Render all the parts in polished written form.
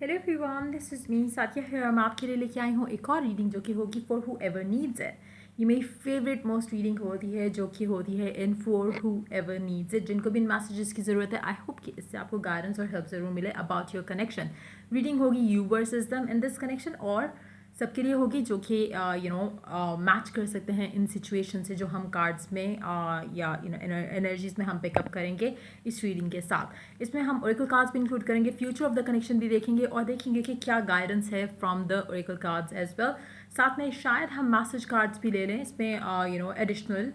Hello everyone, this is me Sathiya है। मैं आपके लिए लेके आई हूँ एक और रीडिंग जो कि होगी for who ever needs it. ये मेरी फेवरेट मोस्ट रीडिंग होती है जो कि होती है in for who ever needs it. जिनको भी इन मैसेजेस की ज़रूरत है, आई होप कि इससे आपको गाइडेंस और हेल्प ज़रूर मिले अबाउट योर कनेक्शन। रीडिंग होगी you versus them in this connection, और सबके लिए होगी जो कि मैच कर सकते हैं इन सिचुएशन से जो हम कार्ड्स में या एनर्जीज में हम पिकअप करेंगे इस रीडिंग के साथ। इसमें हम ओरेकल कार्ड्स भी इंक्लूड करेंगे, फ्यूचर ऑफ द कनेक्शन भी देखेंगे और देखेंगे कि क्या गाइडेंस है from the oracle cards as well. साथ में शायद हम मैसेज कार्ड्स भी ले लें इसमें, एडिशनल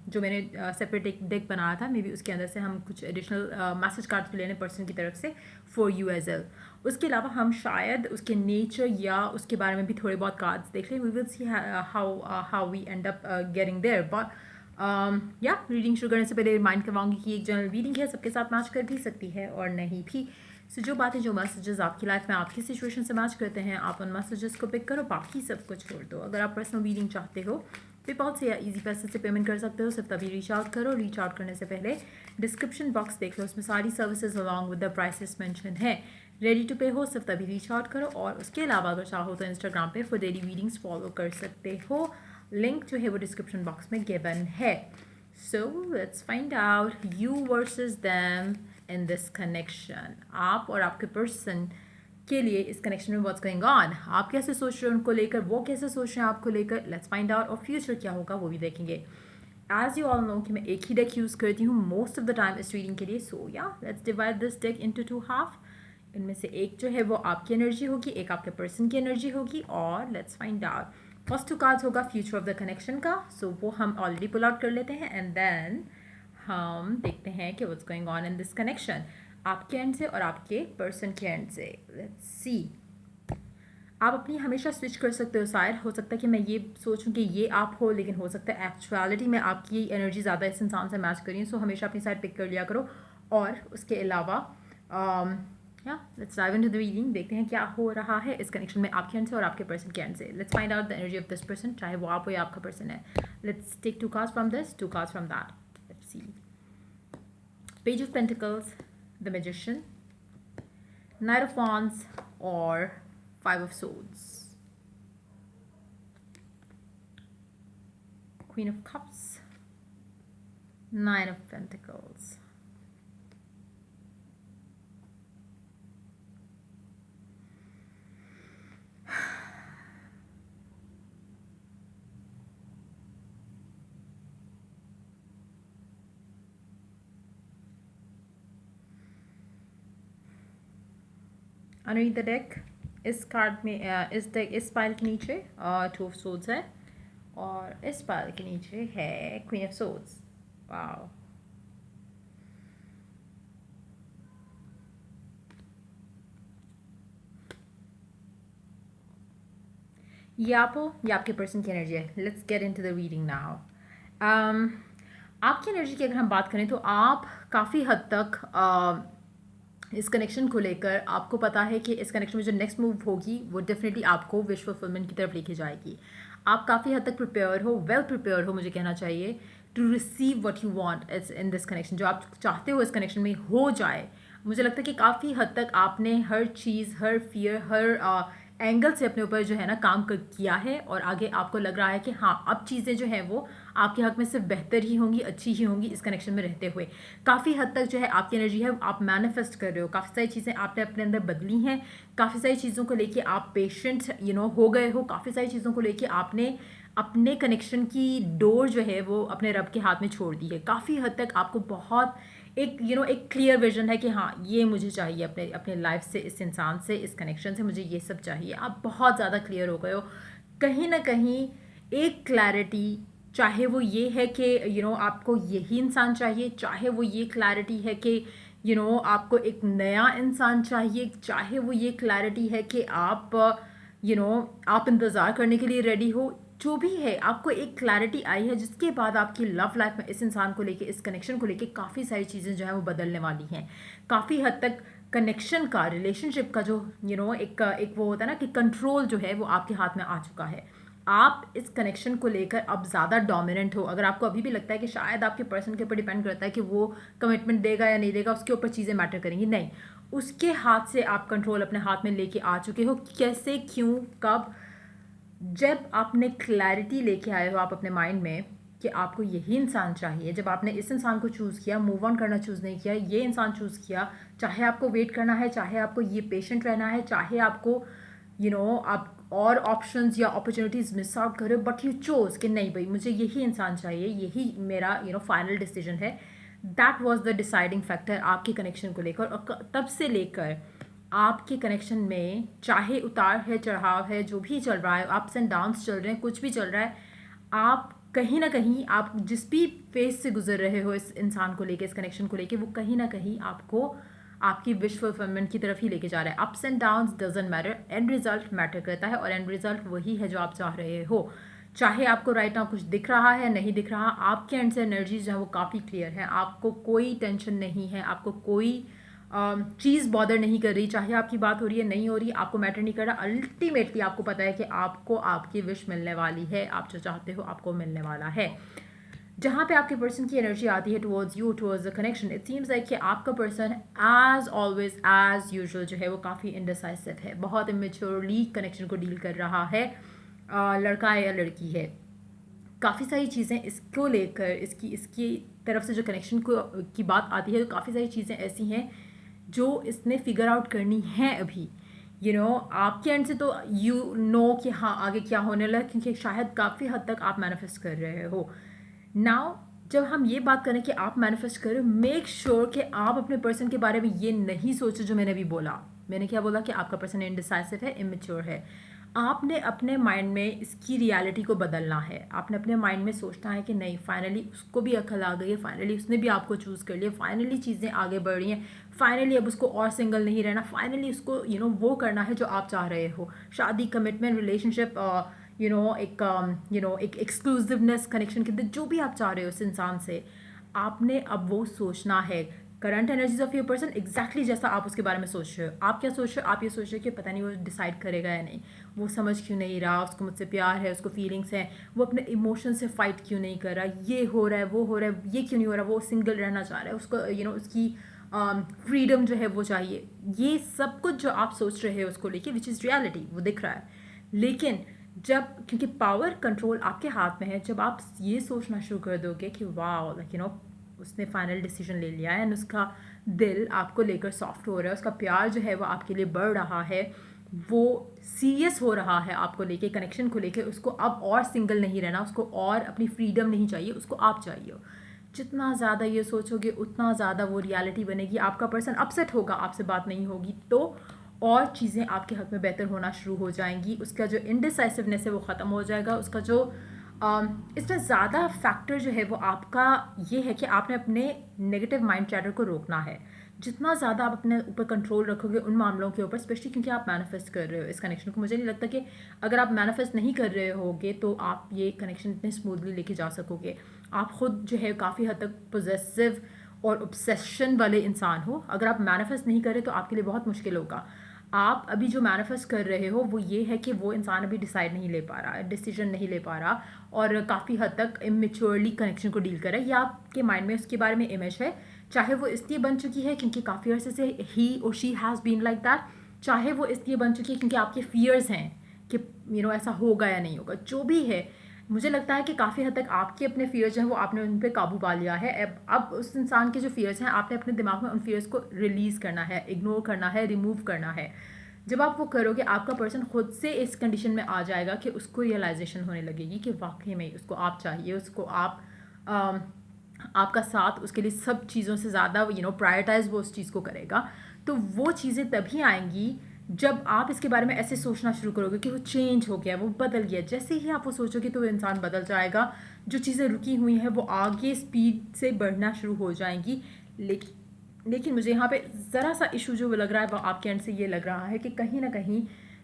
जो मैंने सेपरेट एक डेक बनाया था, मे बी उसके अंदर से हम कुछ एडिशनल मैसेज कार्ड्स भी ले लें पर्सन की तरफ से फॉर यू एज वेल। उसके अलावा हम शायद उसके नेचर या उसके बारे में भी थोड़े बहुत कार्ड्स देख लें। We will see how we end up getting there, but या रीडिंग शुरू करने से पहले रिमाइंड करवाऊंगी कि एक जनरल रीडिंग है, सबके साथ मैच कर भी सकती है और नहीं भी। सो जो बातें, जो मैसेजेस आपकी लाइफ में आपकी सिचुएशन से मैच करते हैं, आप उन मैसेजेस को पिक करो, बाकी सब कुछ छोड़ दो। अगर आप पर्सनल रीडिंग चाहते हो, पेपॉल से या इजी पैसे से पेमेंट कर सकते हो, सिर्फ तभी रीच आउट करो। रीच आउट करने से पहले डिस्क्रिप्शन बॉक्स देख लो, उसमें सारी services along with the prices mention है। रेडी टू पे हो, सिर्फ तभी रीच आउट करो। और उसके अलावा अगर चाहो तो इंस्टाग्राम पे फॉर डेली रीडिंग्स फॉलो कर सकते हो, लिंक जो है वो डिस्क्रिप्शन बॉक्स में गिवन है। So let's find out you versus them in this connection. आप और आपके पर्सन के लिए इस कनेक्शन में व्हाट्स गोइंग ऑन, आप कैसे सोच रहे हो उनको लेकर, वो कैसे सोच रहे हैं आपको लेकर। लेट्स फाइंड आउट, और फ्यूचर क्या होगा वो भी देखेंगे। एज यू ऑल नो कि मैं एक ही डेक यूज़ करती हूँ मोस्ट ऑफ द टाइम इस रीडिंग के लिए। सो या let's divide this deck into two half. इनमें से एक जो है वो आपकी एनर्जी होगी, एक आपके पर्सन की एनर्जी होगी। और let's find out, first to cards होगा फ्यूचर ऑफ द कनेक्शन का। सो वो हम ऑलरेडी पुल आउट कर लेते हैं एंड देन हम देखते हैं कि what's going on in this connection, आपके एंड से और आपके पर्सन के एंड से। Let's see. आप अपनी हमेशा स्विच कर सकते हो। शायद हो सकता है कि मैं ये सोचूं कि ये आप हो, लेकिन हो सकता है एक्चुअलिटी में आपकी एनर्जी ज़्यादा इस इंसान से मैच करी है। सो हमेशा अपनी साइड पिक कर लिया करो। और उसके अलावा या let's dive into the reading, देखते हैं क्या हो रहा है इस कनेक्शन में आपके एंड से और आपके पर्सन के एंड से। Let's find out the energy of this person, चाहे वो आप हो या आपका पर्सन है। Let's take two cards from this, two cards from that. Let's see. Page of pentacles, the magician, knight of wands, और five of swords, Queen of Cups, Nine of Pentacles. Underneath the deck, इस card में इस pile के नीचे two of swords है, और इस pile के नीचे है क्वीन ऑफ सोड्स। वाओ। ये आप हो, ये आपके पर्सन की एनर्जी है। Let's get into the reading now. आपकी एनर्जी की अगर हम बात करें तो आप काफ़ी हद तक इस कनेक्शन को लेकर आपको पता है कि इस कनेक्शन में जो नेक्स्ट मूव होगी वो डेफिनेटली आपको विश फुलफिलमेंट की तरफ लेके जाएगी। आप काफ़ी हद तक प्रिपेयर हो, वेल प्रिपेयर हो मुझे कहना चाहिए, to receive what you want it's in this connection. जो आप चाहते हो इस कनेक्शन में हो जाए, मुझे लगता है कि काफ़ी हद तक आपने हर चीज़, हर फियर, हर एंगल से अपने ऊपर जो है ना काम किया है, और आगे आपको लग रहा है कि हाँ अब चीज़ें जो हैं वो आपके हक में सिर्फ बेहतर ही होंगी, अच्छी ही होंगी इस कनेक्शन में रहते हुए। काफ़ी हद तक जो है आपकी एनर्जी है आप मैनिफेस्ट कर रहे हो, काफ़ी सारी चीज़ें आपने अपने अंदर बदली हैं, काफ़ी सारी चीज़ों को लेके आप पेशेंट हो गए हो, काफ़ी सारी चीज़ों को लेके आपने अपने कनेक्शन की डोर जो है वो अपने रब के हाथ में छोड़ दी है। काफ़ी हद तक आपको बहुत एक एक क्लियर विजन है कि हाँ ये मुझे चाहिए अपने अपने लाइफ से, इस इंसान से, इस कनेक्शन से मुझे ये सब चाहिए। आप बहुत ज़्यादा क्लियर हो गए हो। कहीं ना कहीं एक क्लैरिटी, चाहे वो ये है कि आपको यही इंसान चाहिए, चाहे वो ये क्लैरिटी है कि आपको एक नया इंसान चाहिए, चाहे वो ये क्लैरिटी है कि आप आप इंतज़ार करने के लिए रेडी हो, जो भी है आपको एक क्लैरिटी आई है जिसके बाद आपकी लव लाइफ में इस इंसान को लेके, इस कनेक्शन को लेके काफ़ी सारी चीज़ें जो है वो बदलने वाली हैं। काफ़ी हद तक कनेक्शन का, रिलेशनशिप का जो एक वो होता है ना कि कंट्रोल जो है वो आपके हाथ में आ चुका है। आप इस कनेक्शन को लेकर अब ज़्यादा डोमिनेंट हो। अगर आपको अभी भी लगता है कि शायद आपके पर्सन के ऊपर डिपेंड करता है कि वो कमिटमेंट देगा या नहीं देगा, उसके ऊपर चीज़ें मैटर करेंगी, नहीं, उसके हाथ से आप कंट्रोल अपने हाथ में लेके आ चुके हो, कैसे, क्यों, कब। जब आपने क्लैरिटी लेके आए हो आप अपने माइंड में कि आपको यही इंसान चाहिए, जब आपने इस इंसान को चूज़ किया, मूव ऑन करना चूज़ नहीं किया, ये इंसान चूज़ किया, चाहे आपको वेट करना है, चाहे आपको ये पेशेंट रहना है, चाहे आपको आप और ऑप्शंस या अपॉर्चुनिटीज़ मिस आउट करो, बट यू चोज कि नहीं भाई मुझे यही इंसान चाहिए, यही मेरा फाइनल डिसीजन है। That was the deciding factor आपके कनेक्शन को लेकर। और तब से लेकर आपके कनेक्शन में चाहे उतार है, चढ़ाव है, जो भी चल रहा है, अप्स एंड डाउन्स चल रहे हैं, कुछ भी चल रहा है, आप कहीं ना कहीं आप जिस भी फेज से गुजर रहे हो इस इंसान को लेके, इस कनेक्शन को लेके, वो कहीं ना कहीं आपको आपकी विश फुलफिलमेंट की तरफ ही लेके जा रहा है। Ups and downs doesn't matter, and result matter करता है, और एंड रिजल्ट वही है जो आप चाह रहे हो। चाहे आपको राइट नाउ कुछ दिख रहा है, नहीं दिख रहा, आपके एंड से एनर्जीज जो है वो काफ़ी क्लियर है, आपको कोई टेंशन नहीं है, आपको कोई चीज़ बॉदर नहीं कर रही, चाहे आपकी बात हो रही है नहीं हो रही, आपको मैटर नहीं कर रहा। अल्टीमेटली आपको पता है कि आपको आपकी विश मिलने वाली है, आप जो चाहते हो आपको मिलने वाला है। जहाँ पे आपके पर्सन की एनर्जी आती है towards you, towards the connection, it seems like कि आपका person as always as usual जो है वो काफ़ी इनडिसाइसिव है, बहुत इमेच्योरली कनेक्शन को डील कर रहा है, लड़का है या लड़की है। काफ़ी सारी चीज़ें इसको लेकर, इसकी तरफ से जो कनेक्शन को की बात आती है, तो काफ़ी सारी चीज़ें ऐसी हैं जो इसने फिगर आउट करनी है अभी। आपके एंड से तो कि हाँ आगे क्या होने लगा, क्योंकि शायद काफ़ी हद तक आप मैनिफेस्ट कर रहे हो। नाउ जब हम ये बात करें कि आप मैनिफेस्ट करें, मेक श्योर कि आप अपने पर्सन के बारे में ये नहीं सोचो जो मैंने अभी बोला। मैंने क्या बोला कि आपका पर्सन इनडिसाइसिव है, इमेच्योर है। आपने अपने माइंड में इसकी रियलिटी को बदलना है। आपने अपने माइंड में सोचना है कि नहीं, फाइनली उसको भी अकल आ गई है, फाइनली उसने भी आपको चूज़ कर लिया, फाइनली चीज़ें आगे बढ़ रही हैं, फाइनली अब उसको और सिंगल नहीं रहना, फाइनली उसको वो करना है जो आप चाह रहे हो। शादी, कमिटमेंट, रिलेशनशिप, एक एक्सक्लूसिवनेस कनेक्शन के अंदर, जो भी आप चाह रहे हो इस इंसान से, आपने अब वो सोचना है। Current energies of your person exactly जैसा आप उसके बारे में सोच रहे हो। आप क्या सोच रहे हो? आप ये सोच रहे हो कि पता नहीं वो डिसाइड करेगा या नहीं, वो समझ क्यों नहीं रहा, उसको मुझसे प्यार है, उसको फीलिंग्स हैं, वो अपने इमोशन से फाइट क्यों नहीं कर रहा, ये हो रहा है, वो हो रहा है, ये क्यों नहीं हो रहा, वो सिंगल रहना चाह रहा है, उसको उसकी फ्रीडम जो है वो चाहिए। ये सब कुछ जो आप सोच रहे हो उसको लेके, विच इज़ रियलिटी, वो दिख रहा है। लेकिन जब, क्योंकि पावर कंट्रोल आपके हाथ में है, जब आप ये सोचना शुरू कर दोगे कि वाह उसने फाइनल डिसीजन ले लिया है, एंड उसका दिल आपको लेकर सॉफ्ट हो रहा है, उसका प्यार जो है वो आपके लिए बढ़ रहा है, वो सीरियस हो रहा है आपको लेके, कनेक्शन को लेके, उसको अब और सिंगल नहीं रहना, उसको और अपनी फ्रीडम नहीं चाहिए, उसको आप चाहिए हो। जितना ज़्यादा ये सोचोगे उतना ज़्यादा वो रियलिटी बनेगी। आपका पर्सन अपसेट होगा, आपसे बात नहीं होगी, तो और चीज़ें आपके हक में बेहतर होना शुरू हो जाएंगी। उसका जो इनडिसाइसिवनेस है वो ख़त्म हो जाएगा। उसका जो इसमें ज़्यादा फैक्टर जो है वो आपका ये है कि आपने अपने नेगेटिव माइंड चैटर को रोकना है। जितना ज़्यादा आप अपने ऊपर कंट्रोल रखोगे उन मामलों के ऊपर, स्पेशली क्योंकि आप मैनिफेस्ट कर रहे हो इस कनेक्शन को, मुझे नहीं लगता कि अगर आप मैनिफेस्ट नहीं कर रहे होगे तो आप ये कनेक्शन इतने स्मूथली लेके जा सकोगे। आप खुद जो है काफ़ी हद तक पोजेसिव और ऑब्सेशन वाले इंसान हो। अगर आप मैनिफेस्ट नहीं कर रहे तो आपके लिए बहुत मुश्किल होगा। आप अभी जो मैनिफेस्ट कर रहे हो वो ये है कि वो इंसान अभी डिसाइड नहीं ले पा रहा, डिसीजन नहीं ले पा रहा, और काफ़ी हद तक इमेच्योरली कनेक्शन को डील कर रहा है, या आपके माइंड में उसके बारे में इमेज है। चाहे वो इसलिए बन चुकी है क्योंकि काफ़ी अर्से से ही और she has been like that, चाहे वो इसलिए बन चुकी है क्योंकि आपके फियर्स हैं कि ऐसा होगा या नहीं होगा। जो भी है, मुझे लगता है कि काफ़ी हद तक आपके अपने फियर्स हैं वो आपने उन पर काबू पा लिया है। अब उस इंसान के जो फियर्स हैं आपने अपने दिमाग में उन फियर्स को रिलीज़ करना है, इग्नोर करना है, रिमूव करना है। जब आप वो करोगे आपका पर्सन खुद से इस कंडीशन में आ जाएगा कि उसको रियलाइजेशन होने लगेगी कि वाकई में उसको आप चाहिए, उसको आप आपका साथ, उसके लिए सब चीज़ों से ज़्यादा प्रायोरिटाइज वो उस चीज़ को करेगा। तो वो चीज़ें तभी आएंगी जब आप इसके बारे में ऐसे सोचना शुरू करोगे कि वो चेंज हो गया, वो बदल गया। जैसे ही आप वो सोचोगे तो वो इंसान बदल जाएगा, जो चीज़ें रुकी हुई हैं वो आगे स्पीड से बढ़ना शुरू हो जाएंगी। लेकिन मुझे यहाँ पे ज़रा सा इशू जो लग रहा है वो आपके एंड से ये लग रहा है कि कहीं ना कहीं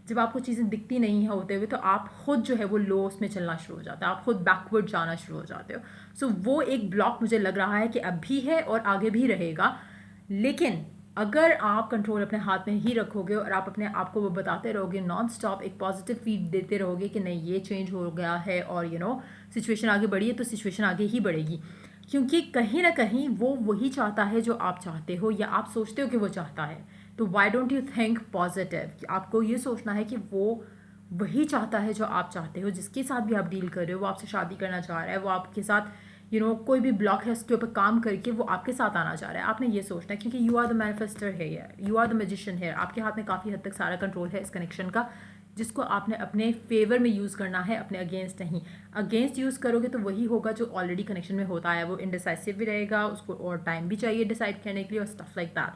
जब आपको चीज़ें दिखती नहीं है होते हुए तो आप खुद जो है वो लॉस में चलना शुरू हो जाता है, आप खुद बैकवर्ड जाना शुरू हो जाते हो। सो वो एक ब्लॉक मुझे लग रहा है कि अब भी है और आगे भी रहेगा। लेकिन अगर आप कंट्रोल अपने हाथ में ही रखोगे और आप अपने आप को वो बताते रहोगे, नॉन स्टॉप एक पॉजिटिव फीड देते रहोगे कि नहीं ये चेंज हो गया है और सिचुएशन आगे बढ़ी है, तो सिचुएशन आगे ही बढ़ेगी। क्योंकि कहीं ना कहीं वो वही चाहता है जो आप चाहते हो या आप सोचते हो कि वो चाहता है। तो why don't you think positive. आपको ये सोचना है कि वो वही चाहता है जो आप चाहते हो, जिसके साथ भी आप डील कर रहे हो वो आपसे शादी करना चाह रहा है, वो आपके साथ कोई भी ब्लॉक है उसके ऊपर काम करके वो आपके साथ आना चाह रहा है। आपने ये सोचना है क्योंकि यू आर द मैनिफेस्टर है, यू आर द मैजिशियन है। आपके हाथ में काफ़ी हद तक सारा कंट्रोल है इस कनेक्शन का, जिसको आपने अपने फेवर में यूज़ करना है, अपने अगेंस्ट नहीं। अगेंस्ट यूज़ करोगे तो वही होगा जो ऑलरेडी कनेक्शन में होता है, वो इनडिसाइसिव भी रहेगा, उसको और टाइम भी चाहिए डिसाइड करने के लिए और स्टफ लाइक दैट।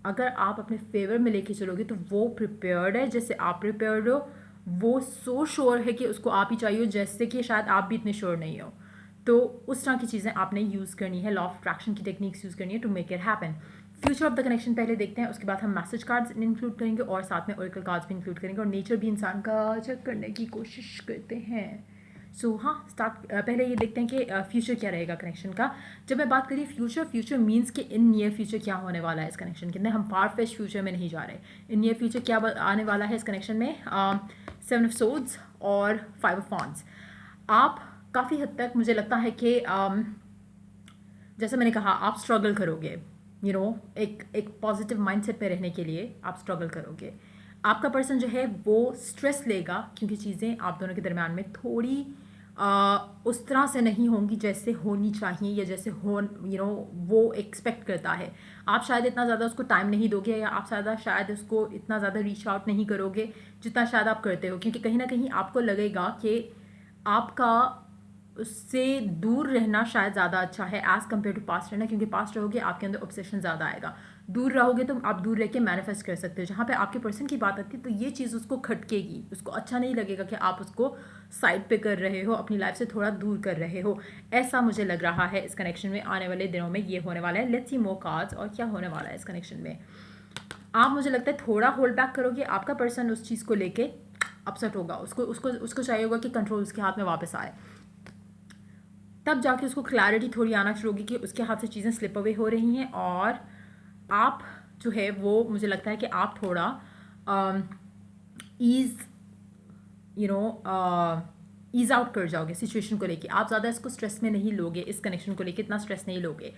अगर आप अपने फेवर में लेके चलोगे तो वो प्रिपेयर्ड है जैसे आप प्रिपेयर्ड हो, वो सो श्योर है कि उसको आप ही चाहिए जैसे कि शायद आप भी इतने श्योर नहीं हो। तो उस तरह की चीज़ें आपने यूज़ करनी है, लॉ ऑफ अट्रैक्शन की टेक्निक्स यूज़ करनी है to make it happen. Future of the connection पहले देखते हैं, उसके बाद हम मैसेज कार्ड्स इंक्लूड करेंगे और साथ में ओरेकल कार्ड्स भी इंक्लूड करेंगे और नेचर भी इंसान का चेक करने की कोशिश करते हैं। सो हाँ, स्टार्ट पहले ये देखते हैं कि फ्यूचर क्या रहेगा कनेक्शन का। जब मैं बात करी फ्यूचर मीन्स कि इन नियर फ्यूचर क्या होने वाला है इस कनेक्शन के अंदर। हम फार फेस्ट फ्यूचर में नहीं जा रहे। इन नियर फ्यूचर क्या आने वाला है इस कनेक्शन में, 7 ऑफ सोर्ड्स और 5 ऑफ वॉन्ड्स। आप काफ़ी हद तक मुझे लगता है कि जैसे मैंने कहा आप स्ट्रगल करोगे, एक पॉजिटिव माइंडसेट पे रहने के लिए आप स्ट्रगल करोगे। आपका पर्सन जो है वो स्ट्रेस लेगा क्योंकि चीज़ें आप दोनों के दरम्यान में थोड़ी उस तरह से नहीं होंगी जैसे होनी चाहिए या जैसे वो एक्सपेक्ट करता है। आप शायद इतना ज़्यादा उसको टाइम नहीं दोगे या आप शायद उसको इतना ज़्यादा रीच आउट नहीं करोगे जितना शायद आप करते हो, क्योंकि कहीं ना कहीं आपको लगेगा कि आपका उससे दूर रहना शायद ज़्यादा अच्छा है एज़ कम्पेयर टू पास्ट रहना, क्योंकि पास्ट रहोगे आपके अंदर ऑब्सेशन ज़्यादा आएगा। दूर रहोगे तो आप दूर रह के मैनिफेस्ट कर सकते हो। जहाँ पे आपके पर्सन की बात आती है तो ये चीज़ उसको खटकेगी, उसको अच्छा नहीं लगेगा कि आप उसको साइड पे कर रहे हो, अपनी लाइफ से थोड़ा दूर कर रहे हो। ऐसा मुझे लग रहा है इस कनेक्शन में आने वाले दिनों में ये होने वाला है। लेट्स सी मोर कार्ड्स और क्या होने वाला है इस कनेक्शन में। आप मुझे लगता है थोड़ा होल्ड बैक करोगे, आपका पर्सन उस चीज़ को लेके अपसेट होगा, उसको चाहिए होगा कि कंट्रोल उसके हाथ में वापस आए। तब जाके उसको क्लैरिटी थोड़ी आना शुरू होगी कि उसके हाथ से चीज़ें स्लिप अवे हो रही हैं और आप जो है वो मुझे लगता है कि आप थोड़ा ईज आउट कर जाओगे सिचुएशन को लेके। आप ज़्यादा इसको स्ट्रेस में नहीं लोगे, इस कनेक्शन को लेके इतना स्ट्रेस नहीं लोगे।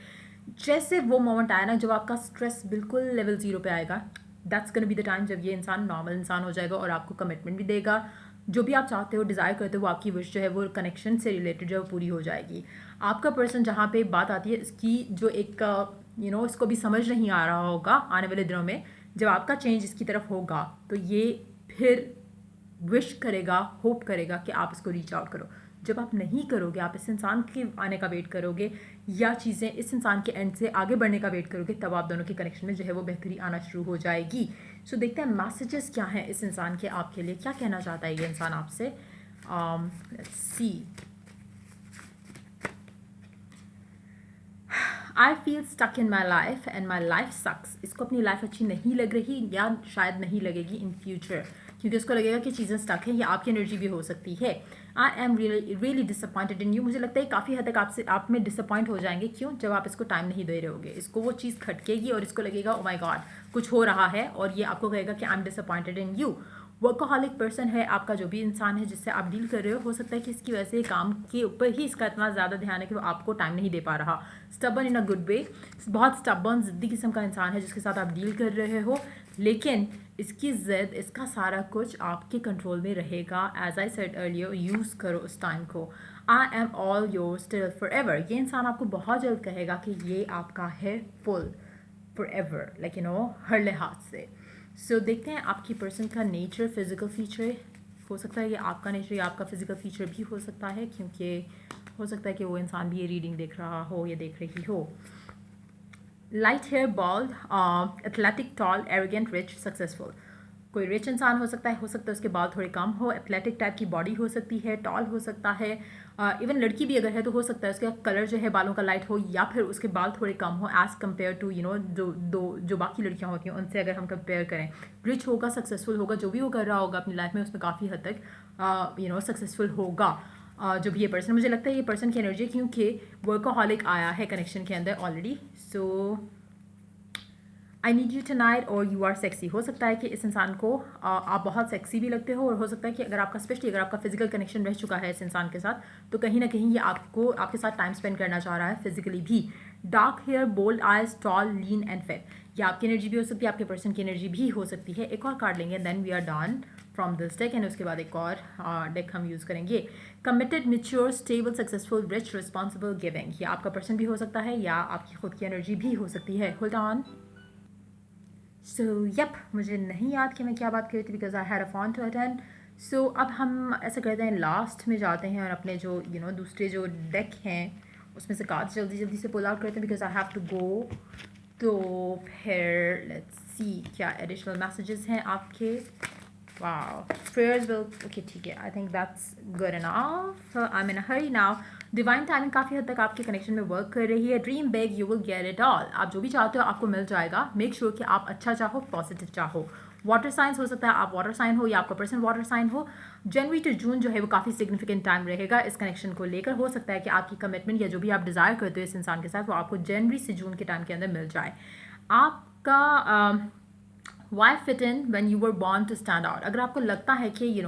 जैसे वो मोमेंट आया ना जब आपका स्ट्रेस बिल्कुल लेवल 0 पे आएगा, that's gonna be the time जब ये इंसान नॉर्मल इंसान हो जाएगा और आपको कमिटमेंट भी देगा। जो भी आप चाहते हो, डिज़ायर करते हो, वो आपकी विश जो है वो कनेक्शन से रिलेटेड जो है वो पूरी हो जाएगी। आपका पर्सन जहाँ पे बात आती है इसकी जो एक इसको भी समझ नहीं आ रहा होगा आने वाले दिनों में, जब आपका चेंज इसकी तरफ होगा तो ये फिर विश करेगा, होप करेगा कि आप इसको रीच आउट करो। जब आप नहीं करोगे, आप इस इंसान के आने का वेट करोगे या चीज़ें इस इंसान के एंड से आगे बढ़ने का वेट करोगे, तब आप दोनों के कनेक्शन में जो है वो बेहतरी आना शुरू हो जाएगी। सो देखते हैं मैसेजेस क्या हैं इस इंसान के आपके लिए, क्या कहना चाहता है ये इंसान आपसे। See I feel stuck in my life and my life sucks. इसको अपनी लाइफ अच्छी नहीं लग रही या शायद नहीं लगेगी इन फ्यूचर, क्योंकि उसको लगेगा कि चीज़ें स्टक हैं, या आपकी एनर्जी भी हो सकती है। I am really disappointed in you. मुझे लगता है काफ़ी हद तक आप में डिसअपॉइंट हो जाएंगे। क्यों? जब आप इसको टाइम नहीं दे रहे होगे, इसको वो चीज़ खटकेगी और इसको लगेगा ओ माई गॉड कुछ हो रहा है, और ये आपको कहेगा कि I am disappointed in you. Workaholic person है आपका जो भी इंसान है जिससे आप डील कर रहे हो सकता है कि इसकी वजह से काम के ऊपर ही इसका इतना ज़्यादा ध्यान है कि वो आपको टाइम नहीं दे पा रहा। Stubborn in a good way, बहुत स्टबर्न ज़िद्दी किस्म का इंसान है जिसके साथ आप डील कर रहे हो, लेकिन इसकी ज़िद, इसका सारा कुछ आपके कंट्रोल में रहेगा। As I said earlier, use करो उस टाइम को। I am all your still forever. ये इंसान आपको बहुत जल्द कहेगा कि ये आपका है फुल फॉर एवर, लाइक हर लिहाज से। सो देखते हैं आपकी पर्सन का नेचर, फिजिकल फीचर हो सकता है ये आपका नेचर या आपका फिजिकल फीचर भी हो सकता है, क्योंकि हो सकता है कि वो इंसान भी ये रीडिंग देख रहा हो या देख रही हो। Light hair, bald, athletic, tall, arrogant, rich, successful. कोई रिच इंसान हो सकता है उसके बाल थोड़े कम हो, एथलेटिक टाइप की बॉडी हो सकती है, टॉल हो सकता है, इवन लड़की भी अगर है तो हो सकता है उसका कलर जो है बालों का लाइट हो, या फिर उसके बाल थोड़े कम हो एज़ कम्पेयर टू जो बाकी लड़कियां होती हैं उनसे अगर हम कंपेयर करें। रिच होगा, सक्सेसफुल होगा, जो भी वो कर रहा होगा अपनी लाइफ में उसमें काफ़ी हद तक सक्सेसफुल होगा। जो भी ये पर्सन, मुझे लगता है ये पर्सन की एनर्जी, क्योंकि वर्कहॉलिक आया है कनेक्शन के अंदर already. So I need you tonight और यू आर सेक्सी। हो सकता है कि इस इंसान को आप बहुत सेक्सी भी लगते हो, और हो सकता है कि अगर आपका स्पेशली अगर आपका फिजिकल कनेक्शन रह चुका है इस इंसान के साथ, तो कहीं ना कहीं ये आपको आपके साथ टाइम स्पेंड करना चाह रहा है फिजिकली भी। Dark hair, bold eyes, tall, lean and fit. ये आपकी एनर्जी भी हो सकती है, आपके पर्सन की एनर्जी भी हो सकती है। एक और कार्ड लेंगे, then we are done from this deck, and उसके बाद एक और डेक हम यूज़ करेंगे। Committed, mature, stable, successful, rich, responsible, giving. ये आपका पर्सन भी हो सकता है या आपकी खुद की एनर्जी भी हो सकती है। Hold on. सो यप, मुझे नहीं याद कि मैं क्या बात कर रही थी, because I had a phone to attend. So अब हम ऐसा करते हैं, लास्ट में जाते हैं और अपने जो दूसरे जो डेक हैं उसमें से कार्ड्स जल्दी जल्दी से पुल आउट करते हैं, because I have to go. तो फिर लेट्स सी क्या एडिशनल मैसेजेस हैं आपके। Wow. Prayers will, okay, ठीक है, I think that's good enough. I am in a Hari now. Divine timing काफ़ी हद तक आपके कनेक्शन में वर्क कर रही है। Dream big, you will get it all. आप जो भी चाहते हो आपको मिल जाएगा। मेक श्योर कि आप अच्छा चाहो, पॉजिटिव चाहो। वाटर साइंस हो सकता है आप वाटर साइन हो या आपका पर्सन वाटर साइन हो। जनवरी टू जून जो है वो काफ़ी सिग्निफिकेंट टाइम रहेगा इस कनेक्शन को लेकर। हो सकता है कि आपकी कमिटमेंट या जो भी आप डिज़ायर करते हो इस इंसान के साथ वो आपको जनवरी से जून के टाइम के अंदर मिल जाए। आपका why fit in when you were born to stand out. अगर आपको लगता है कि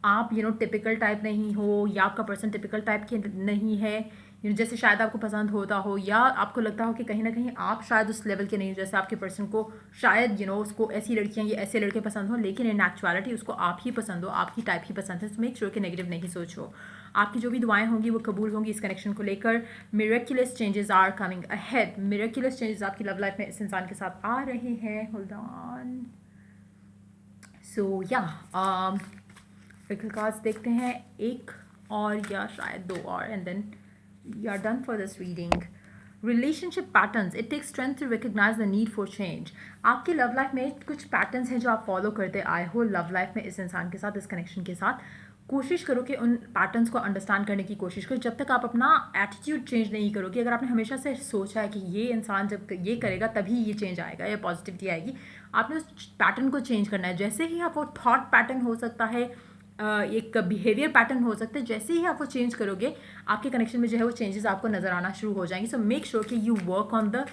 आप टिपिकल टाइप नहीं हो या आपका पर्सन टिपिकल टाइप के नहीं है, जैसे शायद आपको पसंद होता हो, या आपको लगता हो कि कहीं ना कहीं आप शायद उस लेवल के नहीं हो, जैसे आपके पर्सन को शायद उसको ऐसी लड़कियां या ऐसे लड़के पसंद हो, लेकिन इन एक्चुअलिटी उसको आप ही पसंद हो, आपकी टाइप ही पसंद है। तो मेक श्योर कि नेगेटिव नहीं सोचो। आपकी जो भी दुआएं होंगी वो कबूल होंगी इस कनेक्शन को लेकर। Miraculous changes are coming ahead. Miraculous changes आपकी लव लाइफ में इस इंसान के साथ आ रहे हैं। Hold on. सो या पिकल कार्ड्स देखते हैं, एक और या शायद दो और, and then we are done for this reading. Relationship patterns, it takes strength to recognise the need for change. आपकी लव लाइफ में कुछ पैटर्न्स हैं जो आप फॉलो करते आए हो लव लाइफ में इस इंसान के साथ, इस कनेक्शन के साथ। कोशिश करो कि उन पैटर्न्स को अंडरस्टैंड करने की कोशिश करो। जब तक आप अपना एटीट्यूड चेंज नहीं करोगे, अगर आपने हमेशा से सोचा है कि ये इंसान जब ये करेगा तभी ये चेंज आएगा या पॉजिटिविटी आएगी, आपने उस पैटर्न को चेंज करना है। जैसे ही आप वो थॉट पैटर्न हो सकता है, एक बिहेवियर पैटर्न हो सकता है, जैसे ही आप वो चेंज करोगे आपके कनेक्शन में जो है वो चेंजेस आपको नजर आना शुरू हो जाएंगे। सो मेक श्योर कि you work on the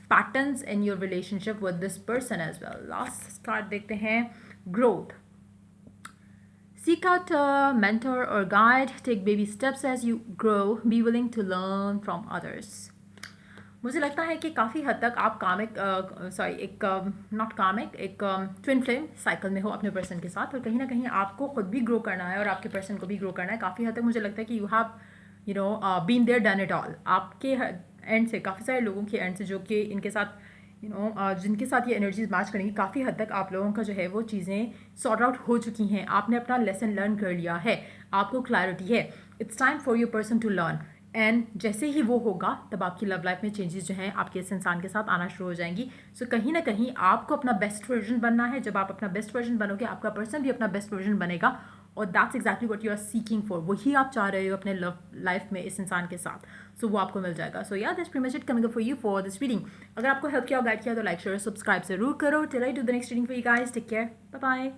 patterns in your relationship with this person as well. Last card देखते हैं, growth. Seek out a mentor or guide. Take baby steps as you grow. Be willing to learn from others. मुझे लगता है कि काफ़ी हद तक आप कामिक एक नॉट कामिक एक ट्विन फ्लेम साइकिल में हो अपने पर्सन के साथ, और कहीं ना कहीं आपको खुद भी ग्रो करना है और आपके पर्सन को भी ग्रो करना है। काफ़ी हद तक मुझे लगता है कि you have been there done it all. आपके एंड से, काफ़ी सारे लोगों के एंड से जो कि इनके साथ जिनके साथ ये एनर्जीज मैच करेंगी, काफ़ी हद तक आप लोगों का जो है वो चीज़ें सॉर्ट आउट हो चुकी हैं। आपने अपना लेसन लर्न कर लिया है, आपको क्लैरिटी है। It's time for your person to learn, and जैसे ही वो होगा तब आपकी लव लाइफ में चेंजेस जो हैं आपके इस इंसान के साथ आना शुरू हो जाएंगी। सो कहीं ना कहीं आपको अपना बेस्ट वर्जन बनना है। जब आप अपना बेस्ट वर्जन बनोगे, आपका पर्सन भी अपना बेस्ट वर्जन बनेगा, और that's exactly what you are seeking for. वही आप चाह रहे हो अपने लव लाइफ में इस इंसान के साथ, सो वो आपको मिल जाएगा। सो या that's pretty much it coming up for you for this reading. अगर आपको हेल्प किया और गाइड किया तो लाइक शेयर सब्सक्राइब जरूर करो। Till I do the next reading for you guys, take care, bye bye.